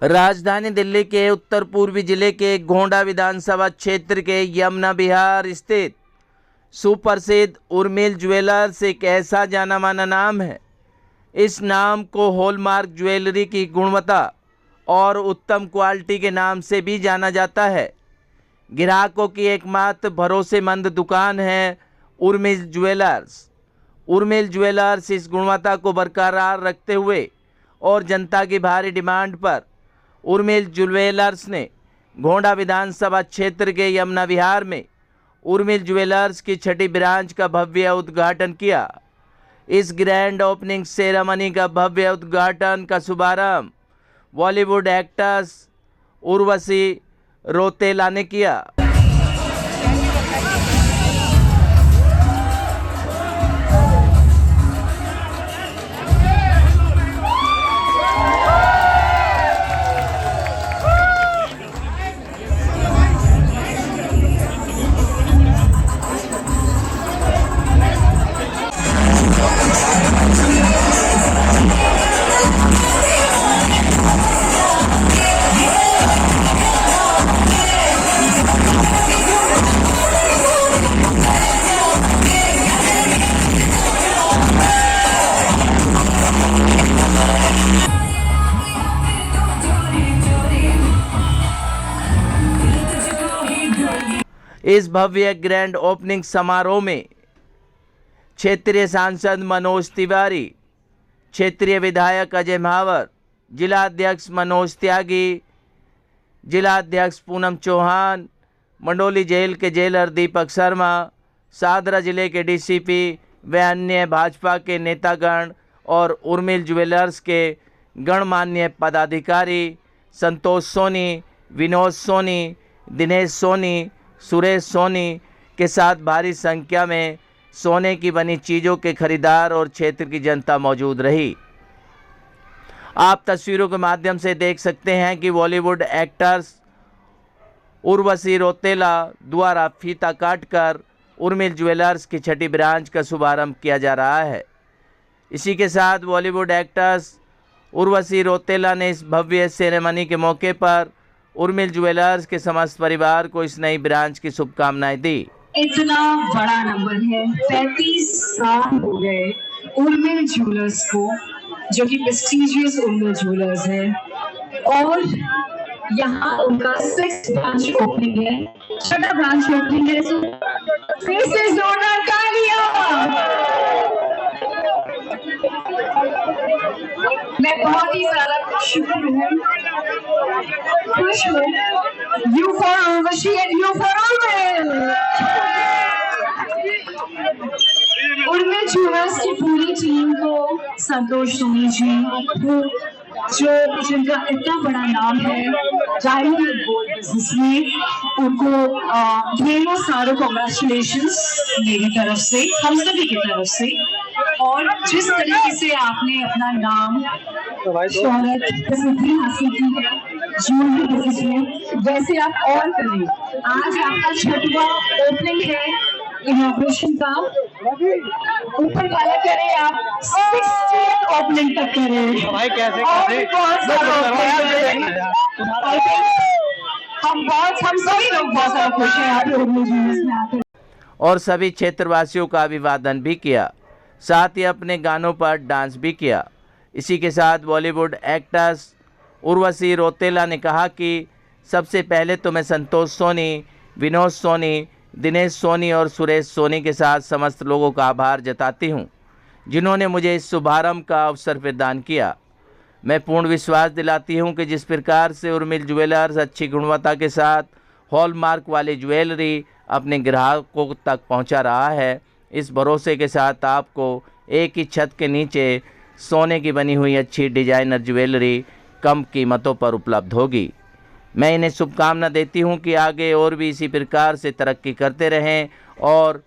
राजधानी दिल्ली के उत्तर पूर्वी जिले के गोंडा विधानसभा क्षेत्र के यमुना विहार स्थित सुप्रसिद्ध उर्मिल ज्वेलर्स एक ऐसा जाना माना नाम है। इस नाम को हॉलमार्क ज्वेलरी की गुणवत्ता और उत्तम क्वालिटी के नाम से भी जाना जाता है। ग्राहकों की एकमात्र भरोसेमंद दुकान है उर्मिल ज्वेलर्स। उर्मिल ज्वेलर्स इस गुणवत्ता को बरकरार रखते हुए और जनता की भारी डिमांड पर उर्मिल ज्वेलर्स ने गोंडा विधानसभा क्षेत्र के यमुना विहार में उर्मिल ज्वेलर्स की छठी ब्रांच का भव्य उद्घाटन किया। इस ग्रैंड ओपनिंग सेरेमनी का भव्य उद्घाटन का शुभारंभ बॉलीवुड एक्ट्रेस उर्वशी रौतेला ने किया। इस भव्य ग्रैंड ओपनिंग समारोह में क्षेत्रीय सांसद मनोज तिवारी, क्षेत्रीय विधायक अजय महावर, जिला अध्यक्ष मनोज त्यागी, जिला अध्यक्ष पूनम चौहान, मंडोली जेल के जेलर दीपक शर्मा, सादरा जिले के डीसीपी व अन्य भाजपा के नेतागण और उर्मिल ज्वेलर्स के गणमान्य पदाधिकारी संतोष सोनी, विनोद सोनी, दिनेश सोनी, सुरेश सोनी के साथ भारी संख्या में सोने की बनी चीज़ों के खरीदार और क्षेत्र की जनता मौजूद रही। आप तस्वीरों के माध्यम से देख सकते हैं कि बॉलीवुड एक्ट्रेस उर्वशी रौतेला द्वारा फीता काटकर उर्मिल ज्वेलर्स की छठी ब्रांच का शुभारंभ किया जा रहा है। इसी के साथ बॉलीवुड एक्ट्रेस उर्वशी रौतेला ने इस भव्य सेरेमनी के मौके पर उर्मिल ज्वेलर्स के समस्त परिवार को इस नई ब्रांच की शुभकामनाएं दी। इतना बड़ा नंबर है, 35 साल हो गए उर्मिल ज्वेलर्स को, जो कि प्रेस्टीजियस उर्मिल ज्वेलर्स है, और यहाँ उनका 6th ब्रांच ओपनिंग है, छठा ब्रांच ओपनिंग है। फिर से जोरदार तालियां। मैं बहुत ही ज्यादा खुश हूँ। You for Urvashi and you for Urmil। Urmil jewellers की पूरी टीम को, संतोष सोनी जी जो जिनका इतना बड़ा नाम है डायमंड गोल्ड बिजनेस में, उनको ढेरों सारे कांग्रेचुलेशंस मेरी तरफ से, हम सभी की तरफ से। और जिस तरीके से आपने अपना नाम शोहरत प्रसिद्धि हासिल की है ज्वेलरी बिजनेस में, वैसे आप और करें। आज आपका छठवां ओपनिंग है इनॉग्रेशन का, ऊपर वाला करें आप 60th ओपनिंग तक करें। भाई कैसे हम सभी लोग बहुत सारा खुश हैं आप लोग में आकर। और सभी क्षेत्रवासियों का अभिवादन भी किया, साथ ही अपने गानों पर डांस भी किया। इसी के साथ बॉलीवुड एक्ट्रेस उर्वशी रौतेला ने कहा कि सबसे पहले तो मैं संतोष सोनी, विनोद सोनी, दिनेश सोनी और सुरेश सोनी के साथ समस्त लोगों का आभार जताती हूं, जिन्होंने मुझे इस शुभारंभ का अवसर प्रदान किया। मैं पूर्ण विश्वास दिलाती हूं कि जिस प्रकार से उर्मिल ज्वेलर्स अच्छी गुणवत्ता के साथ हॉलमार्क वाली ज्वेलरी अपने ग्राहकों तक पहुंचा रहा है, इस भरोसे के साथ आपको एक ही छत के नीचे सोने की बनी हुई अच्छी डिजाइनर ज्वेलरी कम कीमतों पर उपलब्ध होगी। मैं इन्हें शुभकामना देती हूं कि आगे और भी इसी प्रकार से तरक्की करते रहें और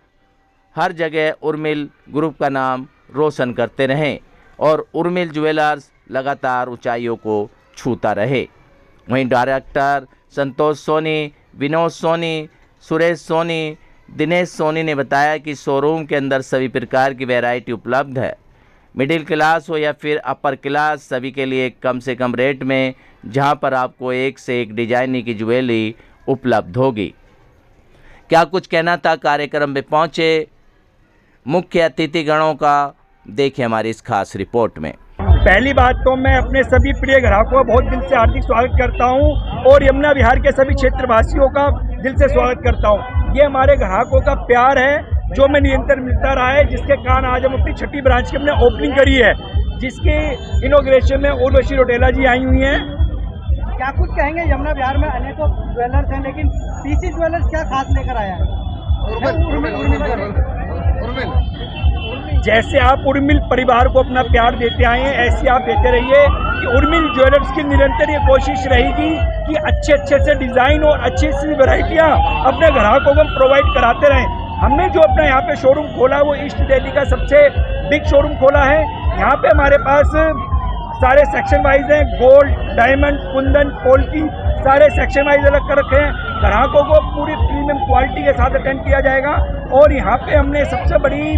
हर जगह उर्मिल ग्रुप का नाम रोशन करते रहें और उर्मिल ज्वेलर्स लगातार ऊंचाइयों को छूता रहे। वहीं डायरेक्टर संतोष सोनी, विनोद सोनी, सुरेश सोनी, दिनेश सोनी ने बताया कि शोरूम के अंदर सभी प्रकार की वैरायटी उपलब्ध है। मिडिल क्लास हो या फिर अपर क्लास, सभी के लिए कम से कम रेट में, जहां पर आपको एक से एक डिजाइनिंग की ज्वेलरी उपलब्ध होगी। क्या कुछ कहना था कार्यक्रम में पहुंचे मुख्य अतिथिगणों का, देखिए हमारी इस खास रिपोर्ट में। पहली बात तो मैं अपने सभी प्रिय ग्राहकों का बहुत दिल से हार्दिक स्वागत करता हूं और यमुना विहार के सभी क्षेत्रवासियों का दिल से स्वागत करता हूं। ये हमारे ग्राहकों का प्यार है जो हमें निरंतर मिलता रहा है, जिसके कारण आज हम अपनी 6ठी ब्रांच की हमने ओपनिंग करी है, जिसके इनॉग्रेशन में उर्वशी रौटेला जी आई हुई हैं। क्या कुछ कहेंगे? यमुना विहार में अनेकों ज्वेलर्स हैं, लेकिन पीसी ज्वेलर्स क्या खास लेकर आया है? जैसे आप उर्मिल परिवार को अपना प्यार देते आए हैं, ऐसे आप देते रहिए कि उर्मिल ज्वेलर्स की निरंतर ये कोशिश रहेगी कि अच्छे से डिज़ाइन और अच्छी सी वैरायटियाँ अपने ग्राहकों को हम प्रोवाइड कराते रहें। हमने जो अपना यहाँ पे शोरूम खोला वो ईस्ट दिल्ली का सबसे बिग शोरूम खोला है। यहाँ पे हमारे पास सारे सेक्शन वाइज हैं, गोल्ड, डायमंड, कुंदन, पोल्की, सारे सेक्शन वाइज अलग कर रखे हैं। ग्राहकों को पूरी प्रीमियम क्वालिटी के साथ अटेंड किया जाएगा। और यहाँ पे हमने सबसे बड़ी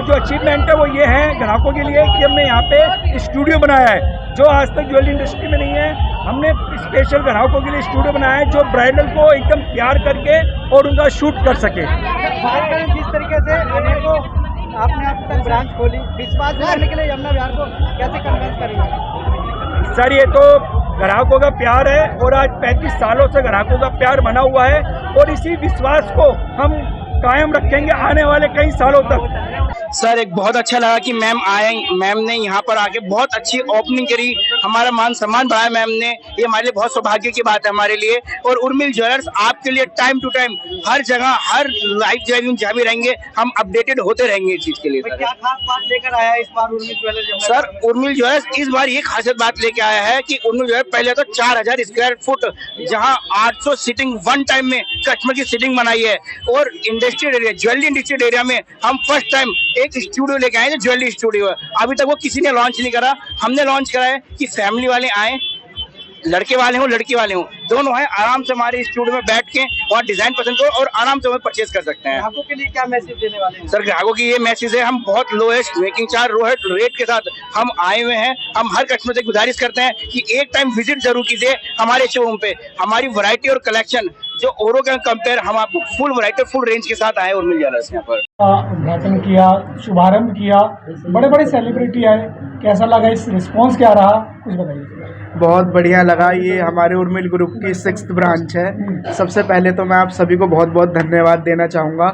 जो अचीवमेंट है वो ये है ग्राहकों के लिए कि हमने यहाँ पे स्टूडियो बनाया है, जो आज तक ज्वेलरी इंडस्ट्री में नहीं है। हमने स्पेशल ग्राहकों के लिए स्टूडियो बनाया है जो ब्राइडल को एकदम तैयार करके और उनका शूट कर सके। बात करें जिस तरीके से अनेकों आपने अब तक ब्रांच खोली, विश्वास दिलाने के लिए यमुना विहार को कैसे कन्विंस करेंगे? सर ये तो ग्राहकों का प्यार है और आज 35 सालों से ग्राहकों का प्यार बना हुआ है और इसी विश्वास को हम कायम रखेंगे आने वाले कई सालों तक। सर एक बहुत अच्छा लगा कि मैम आए, मैम ने यहाँ पर आके बहुत अच्छी ओपनिंग करी, हमारा मान सम्मान बढ़ाया मैम ने, ये हमारे लिए बहुत सौभाग्य की बात है हमारे लिए। और उर्मिल ज्वेलर्स आपके लिए टाइम टू टाइम हर जगह हर लाइव ज्वेलरी जहाँ भी रहेंगे हम अपडेटेड होते रहेंगे इस चीज के लिए। क्या खास बात लेकर आया है इस बार Urmil Jewellers? Sir Urmil Jewellers इस बार ये खासियत बात लेके आया है कि उर्मिल ज्वेलर्स पहले तो 4000 स्क्वायर फुट जहाँ 800 सीटिंग वन टाइम में कस्टमर की सीटिंग बनाई है। और industrial area, jewellery industrial area में हम फर्स्ट टाइम एक स्टूडियो लेके आए, ज्वेलरी स्टूडियो है। अभी तक वो किसी ने लॉन्च नहीं करा, हमने लॉन्च करा है कि फैमिली वाले आए, लड़के वाले हों लड़की वाले हों, दोनों हैं, आराम से हमारे स्टूडियो में बैठ के और डिजाइन पसंद करो और आराम से हमें परचेज कर सकते हैं। ग्राहकों के लिए क्या मैसेज देने वाले हैं? सर ग्राहकों की ये मैसेज है, हम बहुत लोएस्ट मेकिंग चार्ज रेट के साथ हम आए हुए हैं। हम हर कस्टमर से गुजारिश करते हैं कि एक टाइम विजिट जरूर कीजिए हमारे शोरूम पे। हमारी वैरायटी और कलेक्शन जो औरों के कंपेयर, हम आपको फुल वैरायटी फुल रेंज के साथ आए और मिल ज्वेलर्स यहाँ पर उद्घाटन किया, शुभारंभ किया, बड़े बड़े सेलिब्रिटी आए, कैसा लगा? इस रिस्पॉन्स क्या रहा, कुछ बताइए। बहुत बढ़िया लगा। ये हमारे उर्मिल ग्रुप की 6th ब्रांच है। सबसे पहले तो मैं आप सभी को बहुत बहुत धन्यवाद देना चाहूँगा।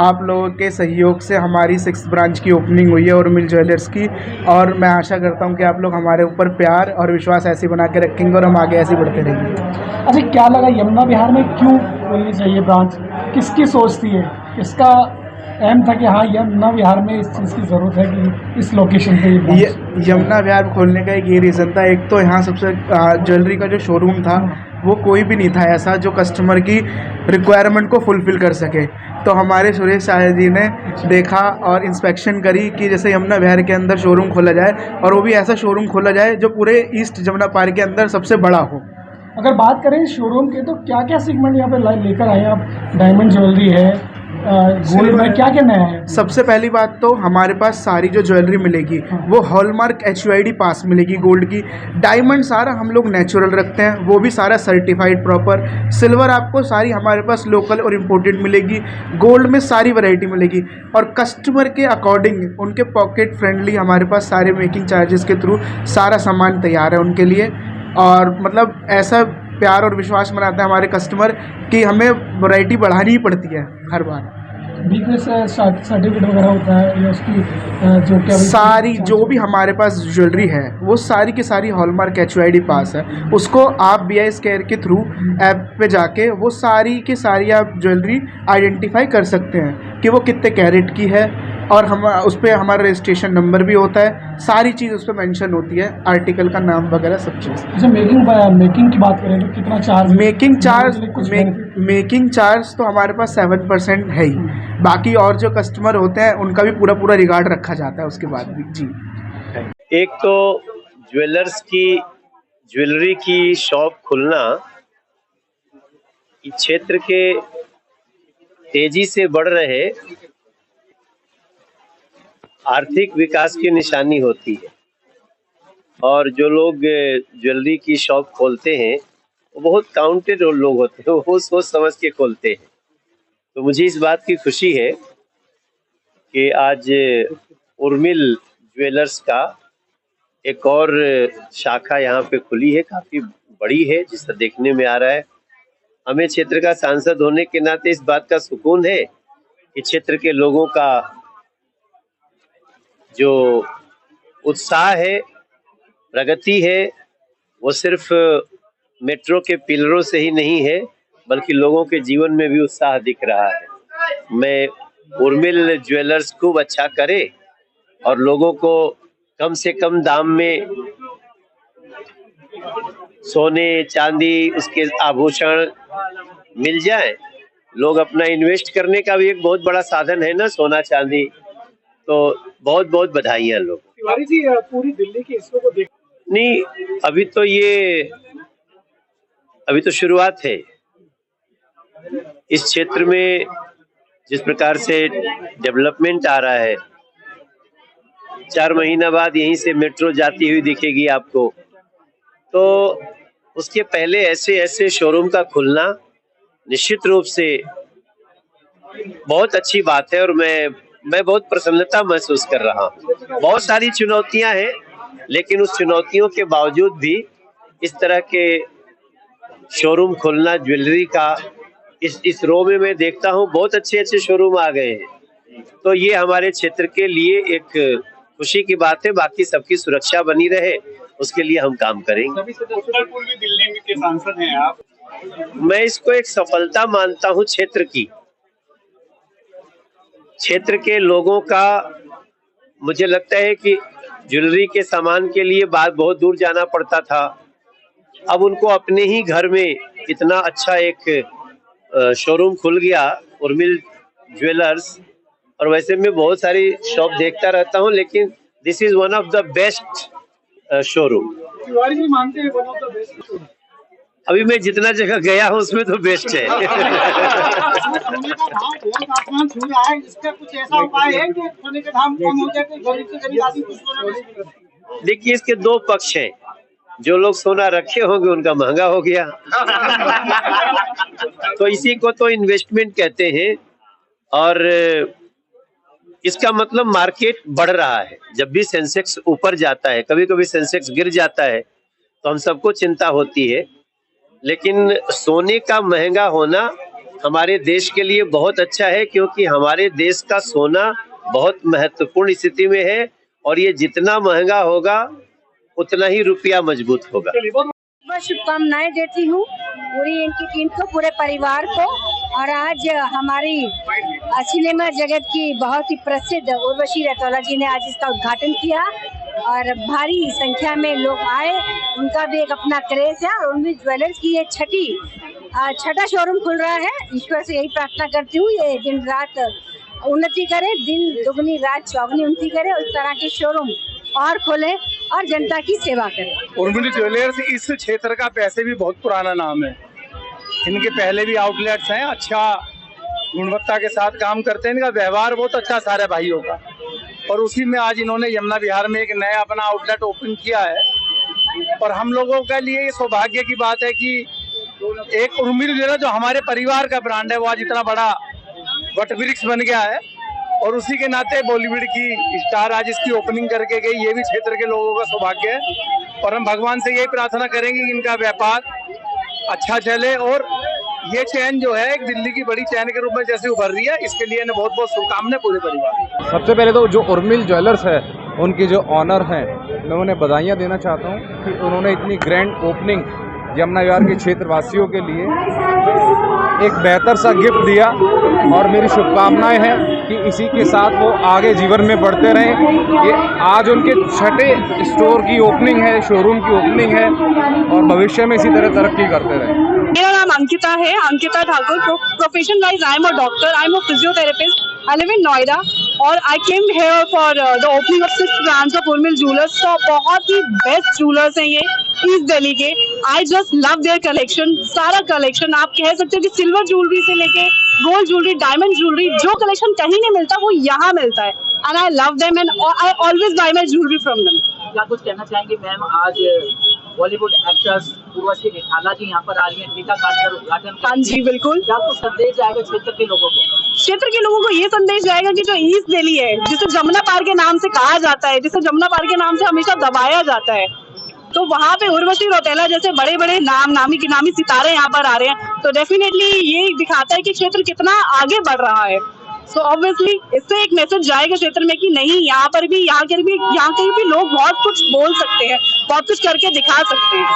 आप लोगों के सहयोग से हमारी 6th ब्रांच की ओपनिंग हुई है उर्मिल ज्वेलर्स की, और मैं आशा करता हूँ कि आप लोग हमारे ऊपर प्यार और विश्वास ऐसे बना के रखेंगे और हम आगे ऐसे बढ़ते रहेंगे। अच्छा, क्या लगा यमुना विहार में क्यों खोलनी चाहिए ब्रांच? किसकी सोच थी है? किसका अहम था कि हाँ यमुना विहार में इस चीज़ की ज़रूरत है कि इस लोकेशन पे ये यमुना विहार खोलने का एक ये रीज़न था। एक तो यहाँ सबसे ज्वेलरी का जो शोरूम था वो कोई भी नहीं था ऐसा जो कस्टमर की रिक्वायरमेंट को फुलफ़िल कर सके। तो हमारे सुरेश शाह जी ने देखा और इंस्पेक्शन करी कि जैसे यमुना विहार के अंदर शोरूम खोला जाए, और वो भी ऐसा शोरूम खोला जाए जो पूरे ईस्ट जमुना पार्क के अंदर सबसे बड़ा हो। अगर बात करें शोरूम के, तो क्या क्या सेगमेंट यहाँ पे लेकर आए आप? डायमंड ज्वेलरी है, गोल्ड में क्या क्या नया है? सबसे पहली बात तो हमारे पास सारी जो ज्वेलरी मिलेगी वो हॉलमार्क HUID पास मिलेगी गोल्ड की। डायमंड सारा हम लोग नेचुरल रखते हैं, वो भी सारा सर्टिफाइड प्रॉपर। सिल्वर आपको सारी हमारे पास लोकल और इम्पोर्टेड मिलेगी। गोल्ड में सारी वैरायटी मिलेगी, और कस्टमर के अकॉर्डिंग उनके पॉकेट फ्रेंडली हमारे पास सारे मेकिंग चार्जेस के थ्रू सारा सामान तैयार है उनके लिए। और मतलब ऐसा प्यार और विश्वास बनाता है हमारे कस्टमर कि हमें वैरायटी बढ़ानी ही पड़ती है हर बार। बीच सर्टिफिकेट वगैरह होता है या उसकी जो क्या सारी जो भी हमारे पास ज्वेलरी है वो सारी की सारी हॉलमार्क HUID पास है। उसको आप BIS केयर के थ्रू ऐप पे जाके वो सारी की सारी आप ज्वेलरी आइडेंटिफाई कर सकते हैं कि वो कितने कैरेट की है, और हम उस पर हमारा रजिस्ट्रेशन नंबर भी होता है, सारी चीज़ उस पर मेंशन होती है, आर्टिकल का नाम वगैरह सब चीज़। अच्छा, मेकिंग की बात करें तो कितना चार्ज? मेकिंग चार्ज तो हमारे पास 7% है ही। बाकी और जो कस्टमर होते हैं उनका भी पूरा रिगार्ड रखा जाता है उसके बाद भी। जी, एक तो ज्वेलर्स की ज्वेलरी की शॉप खुलना क्षेत्र के तेजी से बढ़ रहे आर्थिक विकास की निशानी होती है। और जो लोग ज्वेलरी की शॉप खोलते हैं वो बहुत काउंटेड लोग होते हैं, वो सोच समझ के खोलते हैं। तो मुझे इस बात की खुशी है कि आज उर्मिल ज्वेलर्स का एक और शाखा यहाँ पे खुली है, काफी बड़ी है जिसका देखने में आ रहा है। हमें क्षेत्र का सांसद होने के नाते इस बात का सुकून है कि क्षेत्र के लोगों का जो उत्साह है, प्रगति है, वो सिर्फ मेट्रो के पिलरों से ही नहीं है बल्कि लोगों के जीवन में भी उत्साह दिख रहा है। मैं उर्मिल ज्वेलर्स खूब अच्छा करे और लोगों को कम से कम दाम में सोने चांदी उसके आभूषण मिल जाए। लोग अपना इन्वेस्ट करने का भी एक बहुत बड़ा साधन है ना सोना चांदी। तो बहुत बहुत बधाइयाँ लोग। तिवारी जी, पूरी दिल्ली की इसको देख नहीं, अभी तो शुरुआत है। इस क्षेत्र में जिस प्रकार से डेवलपमेंट आ रहा है, 4 महीना बाद यहीं से मेट्रो जाती हुई दिखेगी आपको। तो उसके पहले ऐसे ऐसे शोरूम का खुलना निश्चित रूप से बहुत अच्छी बात है और मैं बहुत प्रसन्नता महसूस कर रहा हूँ। बहुत सारी चुनौतियां हैं, लेकिन उस चुनौतियों के बावजूद भी इस तरह के शोरूम खुलना ज्वेलरी का इस रो में मैं देखता हूँ बहुत अच्छे अच्छे शोरूम आ गए हैं। तो ये हमारे क्षेत्र के लिए एक खुशी की बात है। बाकी सबकी सुरक्षा बनी रहे उसके लिए हम काम करेंगे। उत्तर पूर्वी दिल्ली के सांसद हैं आप। मैं इसको एक सफलता मानता हूँ क्षेत्र के लोगों का। मुझे लगता है कि ज्वेलरी के सामान के लिए बहुत दूर जाना पड़ता था, अब उनको अपने ही घर में इतना अच्छा एक शोरूम खुल गया उर्मिल ज्वेलर्स। और वैसे मैं बहुत सारी शॉप देखता रहता हूँ, लेकिन this is one of the best showroom. Tiwari ji मानते हैं वन ऑफ द बेस्ट? अभी मैं जितना जगह गया हूँ उसमें तो बेस्ट है। सोने का भाव बहुत आसमान छू रहा है, इसका कुछ ऐसा उपाय है कि सोने के दाम कम हो जाए, गरीब से गरीब आदमी कुछ सोना ले सके? देखिए, इसके दो पक्ष हैं। जो लोग सोना रखे होंगे उनका महंगा हो गया तो इसी को तो इन्वेस्टमेंट कहते हैं। और इसका मतलब मार्केट बढ़ रहा है। जब भी सेंसेक्स ऊपर जाता है, कभी कभी सेंसेक्स गिर जाता है तो हम सबको चिंता होती है, लेकिन सोने का महंगा होना हमारे देश के लिए बहुत अच्छा है, क्योंकि हमारे देश का सोना बहुत महत्वपूर्ण स्थिति में है और ये जितना महंगा होगा उतना ही रुपया मजबूत होगा। शुभकामनाएं देती हूँ पूरी इनकी टीम को, पूरे परिवार को। और आज हमारी सिनेमा जगत की बहुत ही प्रसिद्ध उर्वशी रतौला जी ने आज इसका उद्घाटन किया और भारी संख्या में लोग आए, उनका भी एक अपना क्रेज है। और उर्मिल ज्वेलर्स की ये छठा शोरूम खुल रहा है। ईश्वर से यही प्रार्थना करती हूँ ये दिन रात उन्नति करे, दिन दुगनी रात चौगनी उन्नति करे और इस तरह के शोरूम और खोले और जनता की सेवा करे। उर्मिल ज्वेलर्स इस क्षेत्र का वैसे भी बहुत पुराना नाम है। इनके पहले भी आउटलेट्स हैं, अच्छा गुणवत्ता के साथ काम करते हैं, इनका व्यवहार बहुत अच्छा सारे भाइयों का। और उसी में आज इन्होंने यमुना विहार में एक नया अपना आउटलेट ओपन किया है। और हम लोगों के लिए ये सौभाग्य की बात है कि एक उर्मिल ज्वेलर्स जो हमारे परिवार का ब्रांड है वो आज इतना बड़ा वटवृक्ष बन गया है। और उसी के नाते बॉलीवुड की स्टार आज इसकी ओपनिंग करके गई, ये भी क्षेत्र के लोगों का सौभाग्य है। और हम भगवान से यही प्रार्थना करेंगे कि इनका व्यापार अच्छा चले और ये चैन जो है एक दिल्ली की बड़ी चैन के रूप में जैसे उभर रही है, इसके लिए इन्हें बहुत बहुत शुभकामनाएं पूरे परिवार। सबसे पहले तो जो उर्मिल ज्वेलर्स है उनकी जो ऑनर हैं, मैं उन्हें बधाइयाँ देना चाहता हूँ कि उन्होंने इतनी ग्रैंड ओपनिंग यमुना विहार के क्षेत्रवासियों के लिए एक बेहतर सा गिफ्ट दिया। और मेरी शुभकामनाएं हैं कि इसी के साथ वो आगे जीवन में बढ़ते रहें। ये आज उनके छठे स्टोर की ओपनिंग है, शोरूम की ओपनिंग है और भविष्य में इसी तरह तरक्की करते रहें। मेरा नाम अंकिता है, Ankita Thakur. Profession wise I am a doctor, I am a physiotherapist, I live in Noida और I came here for the opening of 6 branch of Urmil Jewellers. तो बहुत ही बेस्ट ज्वेलर्स हैं ये ईस्ट दिल्ली के। I just love there collection, सारा collection आप कह सकते हो कि सिल्वर ज्वेलरी से लेके गोल्ड ज्वेलरी, डायमंड ज्वेलरी, जो कलेक्शन कहीं नहीं मिलता वो यहाँ मिलता है। and I love them and I always buy my jewelry from them. क्या कुछ कहना चाहेंगे मैम? आज बॉलीवुड एक्ट्रेस उर्वशी रौतेला जी यहाँ पर आ रही हैं, टीका काटकर उद्घाटन। हाँ जी बिल्कुल। क्या कुछ संदेश जाएगा क्षेत्र के लोगों को? क्षेत्र के लोगों को ये संदेश जाएगा कि जो ईस्ट दिल्ली है, जिसे जमुना पार के नाम से कहा जाता है, जिसे जमुना पार के नाम से हमेशा दबाया जाता है, तो वहाँ पे उर्वशी रौतेला जैसे बड़े बड़े नामी सितारे यहाँ पर आ रहे हैं, तो डेफिनेटली ये दिखाता है कि क्षेत्र कितना आगे बढ़ रहा है। सो ऑब्वियसली इससे एक मैसेज जाएगा क्षेत्र में कि नहीं, यहाँ कहीं भी लोग बहुत कुछ बोल सकते हैं, बहुत कुछ करके दिखा सकते हैं।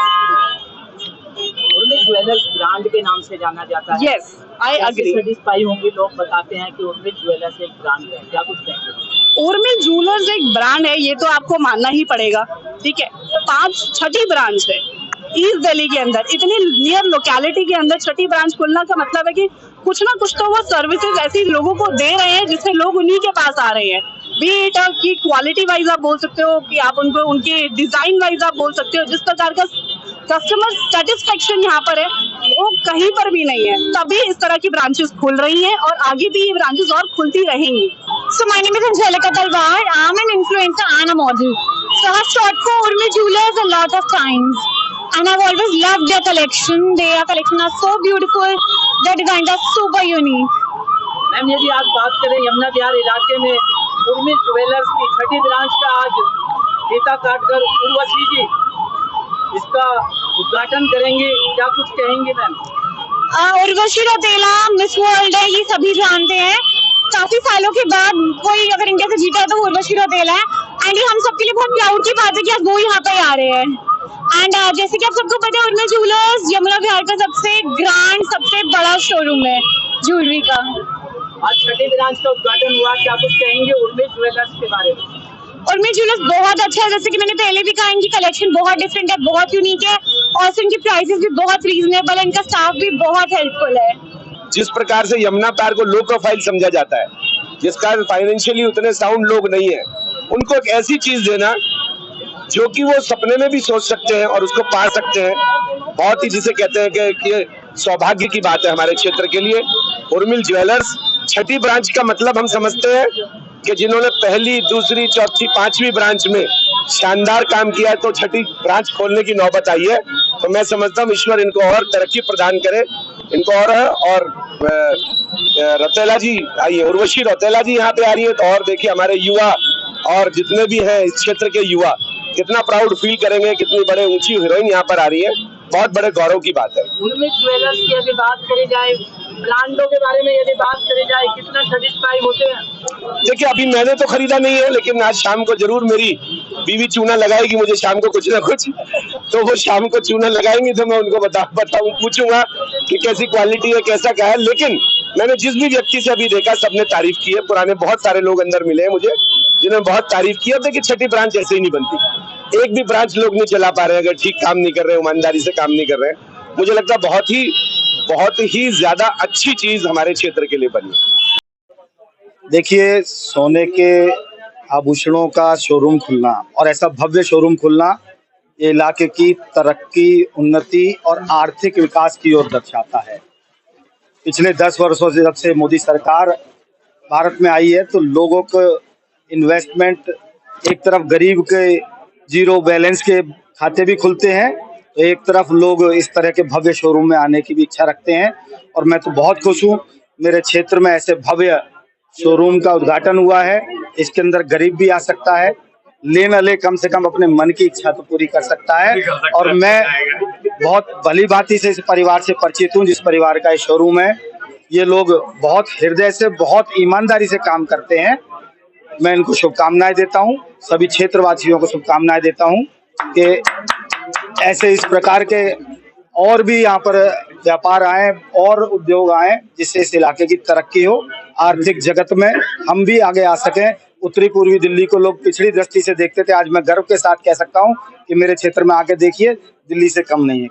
उर्मिल ज्वेलर्स ब्रांड के नाम से जाना जाता है। Yes, I agree. सेटिस्फाई होंगे, लोग बताते हैं कि उर्मिल ज्वेलर्स एक ब्रांड है, क्या कुछ कहेंगे? उर्मिल ज्वेलर्स एक ब्रांड है, ये तो आपको मानना ही पड़ेगा, ठीक है। 6ठी ब्रांच है ईस्ट दिल्ली के अंदर, इतनी नियर लोकेलिटी के अंदर 6ठी ब्रांच खुलना का मतलब है कि कुछ ना कुछ तो वो सर्विसेज ऐसी लोगों को दे रहे हैं जिससे लोग उन्हीं के पास आ रहे हैं। बी इट की क्वालिटी वाइज आप बोल सकते हो, कि आप उनको उनके डिजाइन वाइज आप बोल सकते हो, जिस प्रकार का कस्टमर सेटिस्फेक्शन यहाँ पर है वो कहीं पर भी नहीं है, तभी इस तरह की ब्रांचेस खुल रही हैं और आगे भी ये ब्रांचेस और खुलती रहेंगी। So my name is Angelica Talwar. I'm an influencer and a model. So I've shot for Urmil Jewelers a lot of times, and I've always loved their collection. Their collection are so beautiful. Their designs are super unique. Ma'am यदि आप बात करें यमुना विहार इलाके में Urmil jewellers की 6ठी branch का आज फीता काटकर उर्वशी जी इसका उद्घाटन करेंगे, क्या कुछ कहेंगे ma'am? Urvashi Rautela miss world है, ये सभी जानते हैं। काफी सालों के बाद कोई अगर इंडिया से जीता है तो उर्वशी रौतेला है, एंड ये हम सबके लिए बहुत प्राउड की बात है कि आज वो यहाँ पे आ रहे हैं। एंड जैसे कि आप सबको पता है, उर्मिल ज्वेलर्स यमुना विहार का सबसे ग्रैंड, सबसे बड़ा शोरूम है ज्वेलरी का। आज 6ठी ब्रांच का उद्घाटन हुआ, क्या कुछ कहेंगे उर्मिल ज्वेलर्स के बारे में? उर्मिल ज्वेलर्स बहुत अच्छा है, जैसे कि मैंने पहले भी कहा, इनकी कलेक्शन बहुत डिफरेंट है, बहुत यूनिक है, और इनकी प्राइसेस भी बहुत रीजनेबल है, इनका स्टाफ भी बहुत हेल्पफुल है। जिस प्रकार से यमुना पार को लो प्रोफाइल समझा जाता है, जिसका फाइनेंशियली उतने साउंड लोग नहीं है, उनको एक ऐसी चीज देना जो कि वो सपने में भी सोच सकते हैं और उसको पा सकते हैं, बहुत ही जिसे कहते हैं कि सौभाग्य की बात है हमारे क्षेत्र के लिए। उर्मिल ज्वेलर्स 6ठी ब्रांच का मतलब हम समझते हैं कि जिन्होंने पहली, दूसरी, चौथी, 5वीं ब्रांच में शानदार काम किया है, तो 6ठी ब्रांच खोलने की नौबत आई है। तो मैं समझता हूँ ईश्वर इनको और तरक्की प्रदान करे, इनको और रौतेला जी आई है, उर्वशी रौतेला जी यहाँ पे आ रही है, तो और देखिए हमारे युवा और जितने भी हैं इस क्षेत्र के युवा कितना प्राउड फील करेंगे, कितनी बड़े ऊंची हीरोइन यहाँ पर आ रही है, बहुत बड़े गौरव की बात है। उर्मिल ज्वेलर्स की यदि बात करी जाए, ब्रांडों के बारे में यदि बात करी जाए, कितना सेटिस्फाई होते हैं? देखिए अभी मैंने तो खरीदा नहीं है, लेकिन आज शाम को जरूर मेरी बीवी चूना लगाएगी मुझे शाम को कुछ ना कुछ, तो वो शाम को चूना लगाएंगे तो मैं उनको पूछूंगा कि कैसी क्वालिटी है, कैसा क्या है। लेकिन मैंने जिस भी व्यक्ति से अभी देखा सबने तारीफ की है, पुराने बहुत सारे लोग अंदर मिले हैं मुझे जिन्होंने बहुत तारीफ की है। देखिए 6ठी ब्रांच ऐसे ही नहीं बनती, एक भी ब्रांच लोग नहीं चला पा रहे हैं, अगर ठीक काम नहीं कर रहे हैं, ईमानदारी से काम नहीं कर रहे हैं। मुझे लगता है बहुत ही ज्यादा अच्छी चीज हमारे क्षेत्र के लिए बनी है। देखिए सोने के आभूषणों का शोरूम खुलना और ऐसा भव्य शोरूम खुलना ये इलाके की तरक्की, उन्नति और आर्थिक विकास की ओर दर्शाता है। पिछले 10 वर्षों से जब से मोदी सरकार भारत में आई है, तो लोगों को इन्वेस्टमेंट, एक तरफ गरीब के जीरो बैलेंस के खाते भी खुलते हैं, तो एक तरफ लोग इस तरह के भव्य शोरूम में आने की भी इच्छा रखते हैं, और मैं तो बहुत खुश हूँ मेरे क्षेत्र में ऐसे भव्य शोरूम का उद्घाटन हुआ है। इसके अंदर गरीब भी आ सकता है, ले न ले कम से कम अपने मन की इच्छा तो पूरी कर सकता है। और मैं बहुत भली भांति से इस परिवार से परिचित हूँ, जिस परिवार का ये शोरूम है। ये लोग बहुत हृदय से, बहुत ईमानदारी से काम करते हैं। मैं इनको शुभकामनाएं देता हूँ, सभी क्षेत्रवासियों को शुभकामनाएं देता हूँ कि ऐसे इस प्रकार के और भी यहाँ पर व्यापार आए और उद्योग आए, जिससे इस इलाके की तरक्की हो, आर्थिक जगत में हम भी आगे आ सकें। उत्तरी पूर्वी दिल्ली को लोग पिछड़ी दृष्टि से देखते थे, आज मैं गर्व के साथ कह सकता हूँ कि मेरे क्षेत्र में आके देखिए, दिल्ली से कम नहीं है।